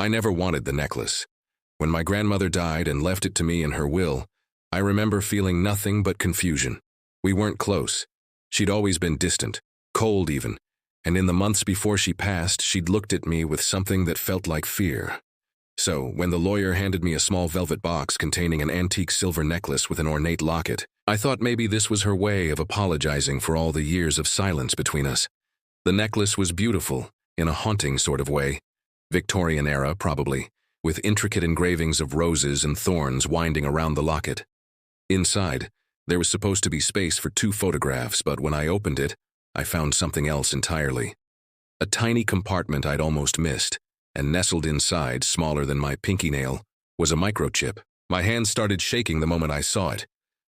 I never wanted the necklace. When my grandmother died and left it to me in her will, I remember feeling nothing but confusion. We weren't close. She'd always been distant, cold even, and in the months before she passed, she'd looked at me with something that felt like fear. So, when the lawyer handed me a small velvet box containing an antique silver necklace with an ornate locket, I thought maybe this was her way of apologizing for all the years of silence between us. The necklace was beautiful, in a haunting sort of way. Victorian era, probably, with intricate engravings of roses and thorns winding around the locket. Inside, there was supposed to be space for 2 photographs, but when I opened it, I found something else entirely. A tiny compartment I'd almost missed, and nestled inside, smaller than my pinky nail, was a microchip. My hands started shaking the moment I saw it.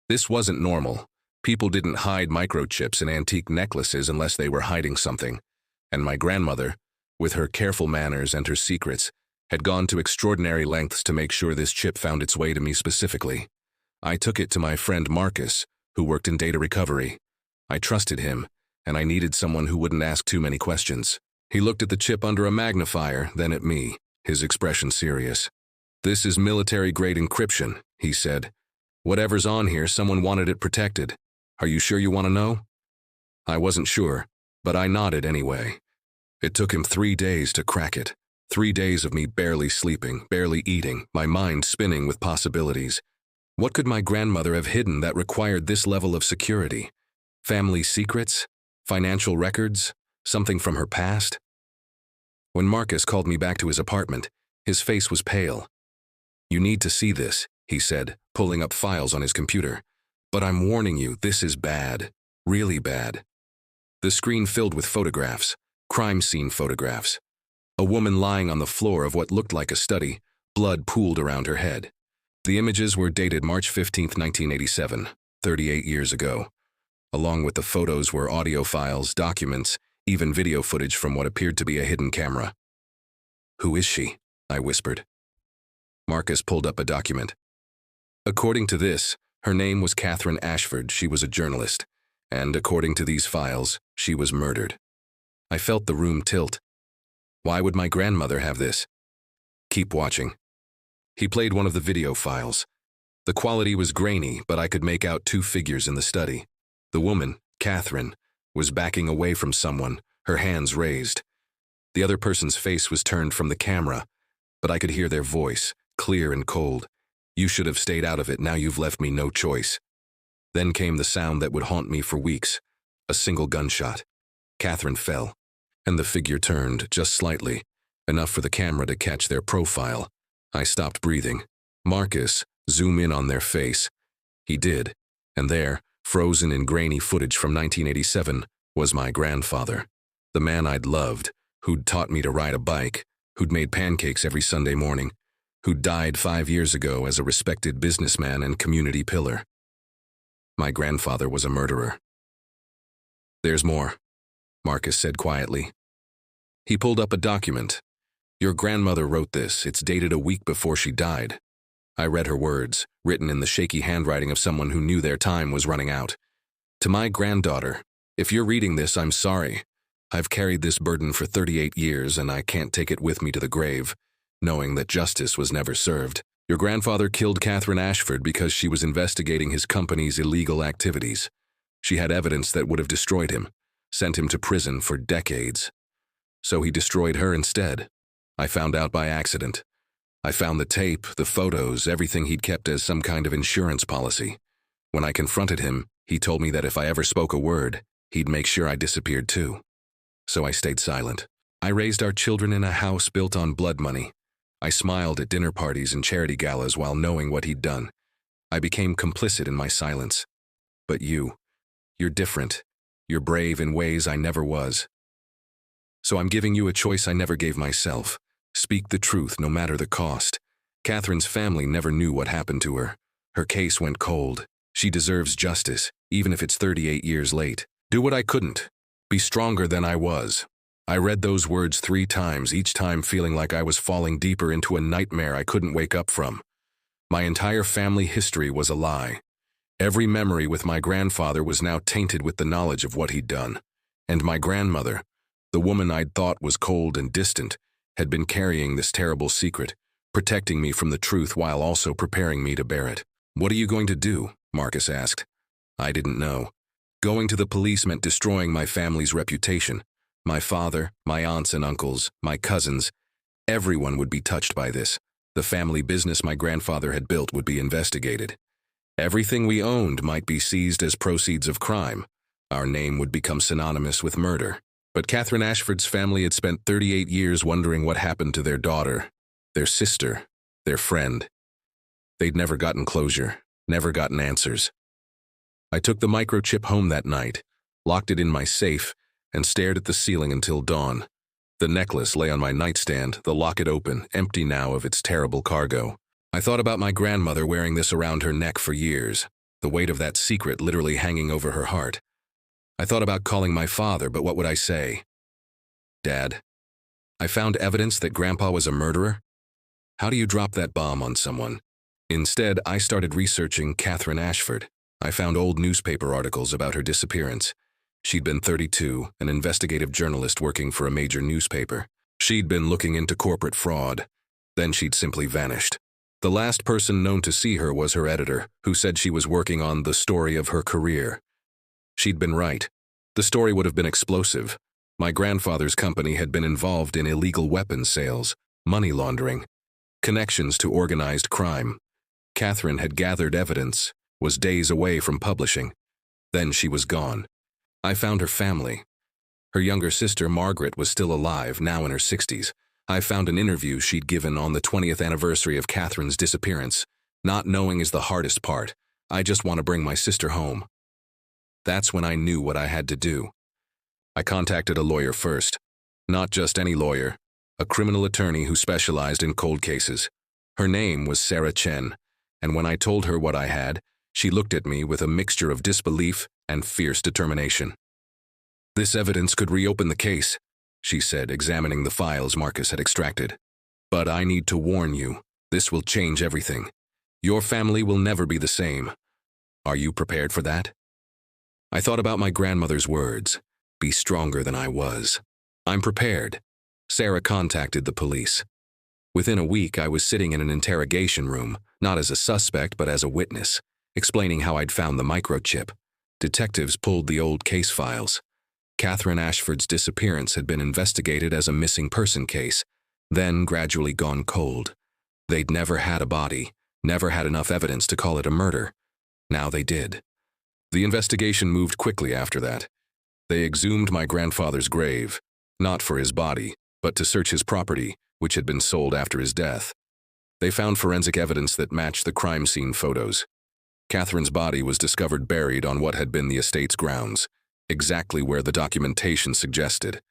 This wasn't normal. People didn't hide microchips in antique necklaces unless they were hiding something. And my grandmother, with her careful manners and her secrets, had gone to extraordinary lengths to make sure this chip found its way to me specifically. I took it to my friend Marcus, who worked in data recovery. I trusted him, and I needed someone who wouldn't ask too many questions. He looked at the chip under a magnifier, then at me, his expression serious. "This is military-grade encryption," he said. "Whatever's on here, someone wanted it protected. Are you sure you want to know?" I wasn't sure, but I nodded anyway. It took him 3 days to crack it. 3 days of me barely sleeping, barely eating, my mind spinning with possibilities. What could my grandmother have hidden that required this level of security? Family secrets? Financial records? Something from her past? When Marcus called me back to his apartment, his face was pale. "You need to see this," he said, pulling up files on his computer. "But I'm warning you, this is bad. Really bad." The screen filled with photographs, crime scene photographs. A woman lying on the floor of what looked like a study, blood pooled around her head. The images were dated March 15, 1987, 38 years ago. Along with the photos were audio files, documents, even video footage from what appeared to be a hidden camera. "Who is she?" I whispered. Marcus pulled up a document. According to this, her name was Catherine Ashford. She was a journalist, and according to these files, she was murdered. I felt the room tilt. Why would my grandmother have this? "Keep watching." He played one of the video files. The quality was grainy, but I could make out 2 figures in the study. The woman, Catherine, was backing away from someone, her hands raised. The other person's face was turned from the camera, but I could hear their voice, clear and cold. "You should have stayed out of it, now you've left me no choice." Then came the sound that would haunt me for weeks, a single gunshot. Catherine fell, and the figure turned, just slightly, enough for the camera to catch their profile. I stopped breathing. "Marcus, zoom in on their face." He did, and there, frozen in grainy footage from 1987, was my grandfather. The man I'd loved, who'd taught me to ride a bike, who'd made pancakes every Sunday morning, who'd died 5 years ago as a respected businessman and community pillar. My grandfather was a murderer. "There's more," Marcus said quietly. He pulled up a document. "Your grandmother wrote this. It's dated a week before she died." I read her words, written in the shaky handwriting of someone who knew their time was running out. "To my granddaughter, if you're reading this, I'm sorry. I've carried this burden for 38 years and I can't take it with me to the grave, knowing that justice was never served. Your grandfather killed Catherine Ashford because she was investigating his company's illegal activities. She had evidence that would have destroyed him, sent him to prison for decades. So he destroyed her instead. I found out by accident. I found the tape, the photos, everything he'd kept as some kind of insurance policy. When I confronted him, he told me that if I ever spoke a word, he'd make sure I disappeared too. So I stayed silent. I raised our children in a house built on blood money. I smiled at dinner parties and charity galas while knowing what he'd done. I became complicit in my silence. But you're different. You're brave in ways I never was. So I'm giving you a choice I never gave myself. Speak the truth, no matter the cost. Catherine's family never knew what happened to her. Her case went cold. She deserves justice, even if it's 38 years late. Do what I couldn't. Be stronger than I was. I read those words 3 times, each time feeling like I was falling deeper into a nightmare I couldn't wake up from. My entire family history was a lie. Every memory with my grandfather was now tainted with the knowledge of what he'd done. And my grandmother, the woman I'd thought was cold and distant, had been carrying this terrible secret, protecting me from the truth while also preparing me to bear it. "What are you going to do?" Marcus asked. I didn't know. Going to the police meant destroying my family's reputation. My father, my aunts and uncles, my cousins, everyone would be touched by this. The family business my grandfather had built would be investigated. Everything we owned might be seized as proceeds of crime. Our name would become synonymous with murder. But Catherine Ashford's family had spent 38 years wondering what happened to their daughter, their sister, their friend. They'd never gotten closure, never gotten answers. I took the microchip home that night, locked it in my safe, and stared at the ceiling until dawn. The necklace lay on my nightstand, the locket open, empty now of its terrible cargo. I thought about my grandmother wearing this around her neck for years, the weight of that secret literally hanging over her heart. I thought about calling my father, but what would I say? "Dad, I found evidence that Grandpa was a murderer." How do you drop that bomb on someone? Instead, I started researching Catherine Ashford. I found old newspaper articles about her disappearance. She'd been 32, an investigative journalist working for a major newspaper. She'd been looking into corporate fraud. Then she'd simply vanished. The last person known to see her was her editor, who said she was working on the story of her career. She'd been right. The story would have been explosive. My grandfather's company had been involved in illegal weapons sales, money laundering, connections to organized crime. Catherine had gathered evidence, was days away from publishing. Then she was gone. I found her family. Her younger sister, Margaret, was still alive, now in her 60s. I found an interview she'd given on the 20th anniversary of Catherine's disappearance. Not knowing is the hardest part. I just want to bring my sister home. That's when I knew what I had to do. I contacted a lawyer first. Not just any lawyer, a criminal attorney who specialized in cold cases. Her name was Sarah Chen, and when I told her what I had, she looked at me with a mixture of disbelief and fierce determination. "This evidence could reopen the case," she said, examining the files Marcus had extracted. "But I need to warn you, this will change everything. Your family will never be the same. Are you prepared for that?" I thought about my grandmother's words, "Be stronger than I was." I'm prepared. Sarah contacted the police. Within a week, I was sitting in an interrogation room, not as a suspect but as a witness, explaining how I'd found the microchip. Detectives pulled the old case files. Catherine Ashford's disappearance had been investigated as a missing person case, then gradually gone cold. They'd never had a body, never had enough evidence to call it a murder. Now they did. The investigation moved quickly after that. They exhumed my grandfather's grave, not for his body, but to search his property, which had been sold after his death. They found forensic evidence that matched the crime scene photos. Catherine's body was discovered buried on what had been the estate's grounds, exactly where the documentation suggested.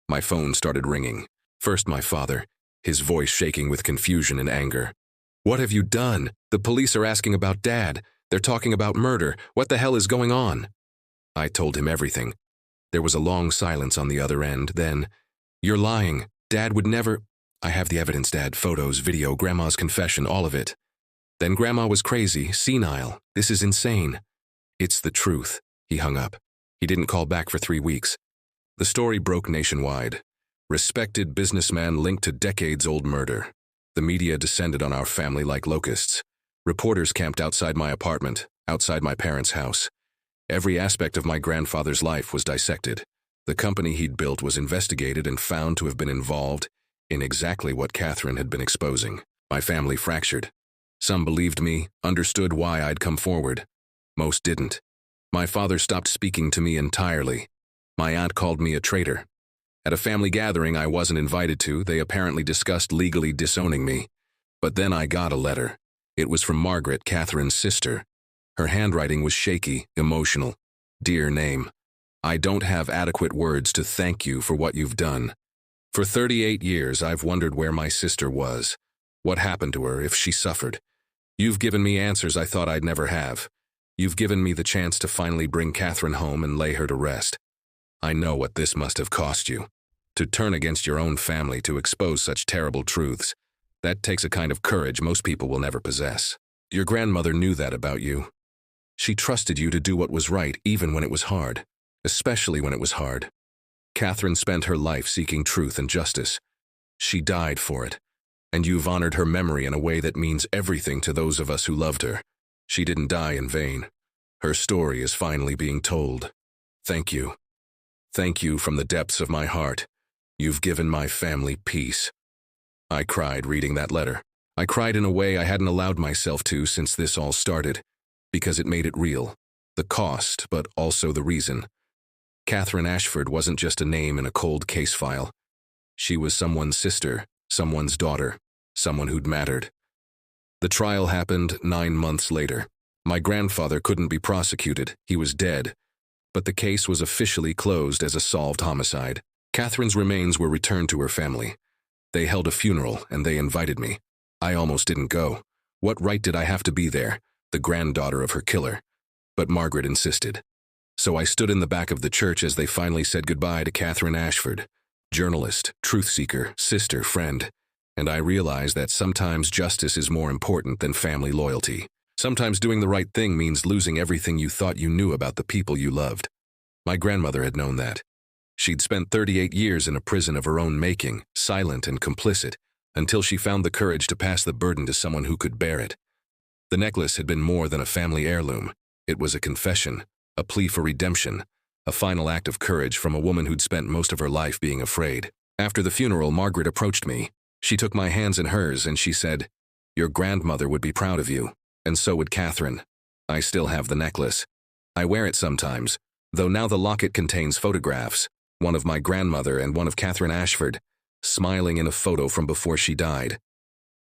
My phone started ringing. First my father, his voice shaking with confusion and anger. "What have you done? The police are asking about Dad. They're talking about murder. What the hell is going on?" I told him everything. There was a long silence on the other end. Then, "You're lying. Dad would never—" "I have the evidence, Dad. Photos, video, Grandma's confession, all of it." "Then Grandma was crazy, senile. This is insane." "It's the truth." He hung up. He didn't call back for 3 weeks. The story broke nationwide. Respected businessman linked to decades-old murder. The media descended on our family like locusts. Reporters camped outside my apartment, outside my parents' house. Every aspect of my grandfather's life was dissected. The company he'd built was investigated and found to have been involved in exactly what Catherine had been exposing. My family fractured. Some believed me, understood why I'd come forward. Most didn't. My father stopped speaking to me entirely. My aunt called me a traitor. At a family gathering I wasn't invited to, they apparently discussed legally disowning me. But then I got a letter. It was from Margaret, Catherine's sister. Her handwriting was shaky, emotional. "Dear name, I don't have adequate words to thank you for what you've done. For 38 years I've wondered where my sister was, what happened to her, if she suffered. You've given me answers I thought I'd never have. You've given me the chance to finally bring Catherine home and lay her to rest. I know what this must have cost you. To turn against your own family to expose such terrible truths, that takes a kind of courage most people will never possess. Your grandmother knew that about you. She trusted you to do what was right even when it was hard, especially when it was hard. Catherine spent her life seeking truth and justice. She died for it, and you've honored her memory in a way that means everything to those of us who loved her. She didn't die in vain. Her story is finally being told. Thank you. Thank you from the depths of my heart. You've given my family peace." I cried reading that letter. I cried in a way I hadn't allowed myself to since this all started, because it made it real. The cost, but also the reason. Catherine Ashford wasn't just a name in a cold case file. She was someone's sister, someone's daughter, someone who'd mattered. The trial happened 9 months later. My grandfather couldn't be prosecuted, he was dead, but the case was officially closed as a solved homicide. Catherine's remains were returned to her family. They held a funeral, and they invited me. I almost didn't go. What right did I have to be there, the granddaughter of her killer? But Margaret insisted. So I stood in the back of the church as they finally said goodbye to Catherine Ashford, journalist, truth seeker, sister, friend. And I realized that sometimes justice is more important than family loyalty. Sometimes doing the right thing means losing everything you thought you knew about the people you loved. My grandmother had known that. She'd spent 38 years in a prison of her own making, silent and complicit, until she found the courage to pass the burden to someone who could bear it. The necklace had been more than a family heirloom. It was a confession, a plea for redemption, a final act of courage from a woman who'd spent most of her life being afraid. After the funeral, Margaret approached me. She took my hands in hers and she said, "Your grandmother would be proud of you, and so would Catherine. I still have the necklace. I wear it sometimes, though now the locket contains photographs, one of my grandmother and one of Catherine Ashford, smiling in a photo from before she died.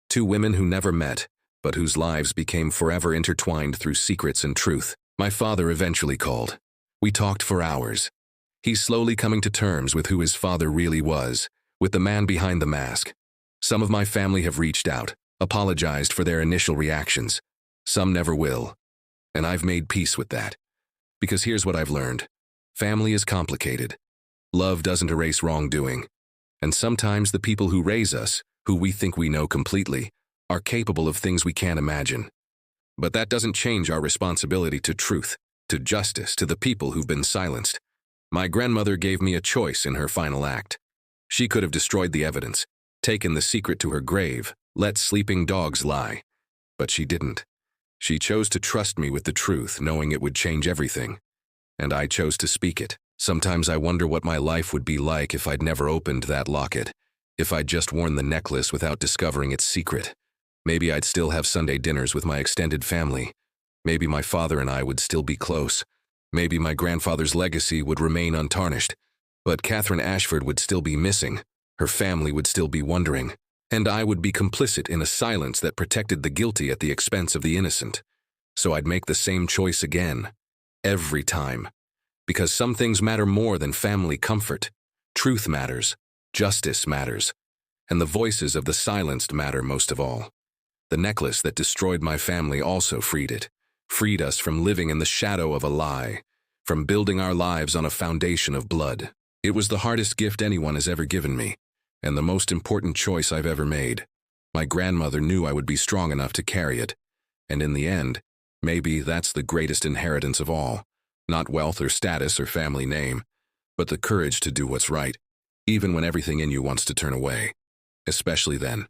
Two women who never met, but whose lives became forever intertwined through secrets and truth." My father eventually called. We talked for hours. He's slowly coming to terms with who his father really was, with the man behind the mask. Some of my family have reached out, apologized for their initial reactions. Some never will. And I've made peace with that. Because here's what I've learned. Family is complicated. Love doesn't erase wrongdoing. And sometimes the people who raise us, who we think we know completely, are capable of things we can't imagine. But that doesn't change our responsibility to truth, to justice, to the people who've been silenced. My grandmother gave me a choice in her final act. She could have destroyed the evidence, taken the secret to her grave, let sleeping dogs lie. But she didn't. She chose to trust me with the truth, knowing it would change everything. And I chose to speak it. Sometimes I wonder what my life would be like if I'd never opened that locket, if I'd just worn the necklace without discovering its secret. Maybe I'd still have Sunday dinners with my extended family. Maybe my father and I would still be close. Maybe my grandfather's legacy would remain untarnished. But Catherine Ashford would still be missing. Her family would still be wondering. And I would be complicit in a silence that protected the guilty at the expense of the innocent. So I'd make the same choice again. Every time. Because some things matter more than family comfort. Truth matters. Justice matters. And the voices of the silenced matter most of all. The necklace that destroyed my family also freed it. Freed us from living in the shadow of a lie. From building our lives on a foundation of blood. It was the hardest gift anyone has ever given me. And the most important choice I've ever made. My grandmother knew I would be strong enough to carry it. And in the end, maybe that's the greatest inheritance of all. Not wealth or status or family name, but the courage to do what's right, even when everything in you wants to turn away. Especially then.